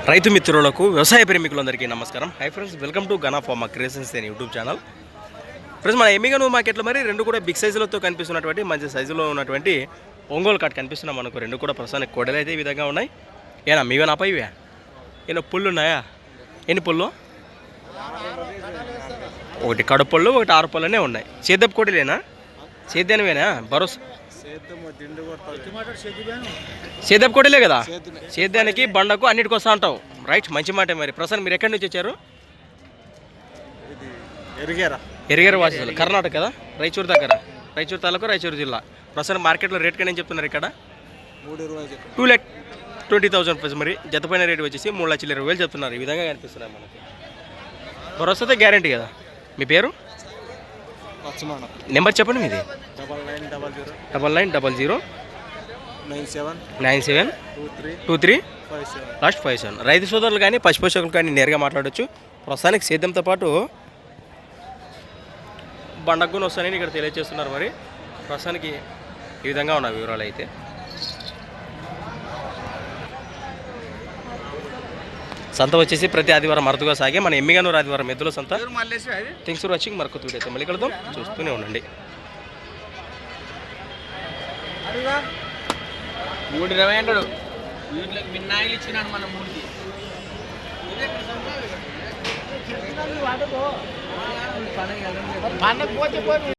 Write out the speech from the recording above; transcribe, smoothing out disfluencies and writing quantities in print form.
రైతు మిత్రులకు వ్యవసాయ ప్రేమికులందరికీ నమస్కారం. Hi friends, welcome to Gana pharma creations అనే యూట్యూబ్ ఛానల్. ఫ్రెండ్స్, మన ఎమ్మిగనూరు మార్కెట్లో మరి రెండు కూడా బిగ్ సైజులతో కనిపిస్తున్నటువంటి మంచి సైజులో ఉన్నటువంటి ఒంగోలు కాట్ కనిపిస్తున్నాం మనకు. రెండు కూడా ప్రస్తుతానికి కొడలు అయితే ఈ విధంగా ఉన్నాయి. ఏనా మీవే పై ఇవే ఏమో పుళ్ళు ఉన్నాయా? ఎన్ని పుళ్ళు? ఒకటి కడుపు పళ్ళు, ఒకటి ఆరు పళ్ళనే ఉన్నాయి. సేద్దపు కోడిలేనా? సేద్యానివేనా? భరోసా సేదపు కోటలే కదా. సేద్యానికి బండకు అన్నిటికి వస్తా అంటావు. రైట్, మంచి మాట. మరి ప్రసాద్, మీరు ఎక్కడి నుంచి వచ్చారు? ఎరిగేర వాసి, కర్ణాటక కదా, రాయచూరు దగ్గర. రాయచూరు తాలూకా, రాయచూరు జిల్లా. ప్రసాద్ మార్కెట్లో రేట్ కానీ ఏం చెప్తున్నారు ఇక్కడ? 2,20,000 మరి జతపైన రేటు వచ్చేసి 3,20,000 చెప్తున్నారు. ఈ విధంగా కనిపిస్తున్నారు మనకి. భరోసాతో గ్యారంటీ కదా. మీ పేరు? నెంబర్ చెప్పండి మీది. 9900 9723 లాస్ట్ 57. రైతు సోదరులు కానీ పశుపోషకులు కానీ నేరుగా మాట్లాడవచ్చు. ప్రస్తుతానికి సేద్యంతో పాటు బండగ్గును వస్తానని ఇక్కడ తెలియజేస్తున్నారు. మరి ప్రస్తుతానికి ఈ విధంగా ఉన్న వివరాలు అయితే. సంత వచ్చేసి ప్రతి ఆదివారం అరుదుగా సాగే మన ఎమ్మిగనూరు ఆదివారం ఎద్దుల సంత. Things for watching. మరొక వీడియో అయితే మళ్ళీ కలుద్దాం. చూస్తూనే ఉండండి. 320 అంటాడు. వీటికి మిన్నాయిలు ఇచ్చినాడు మన 3కి.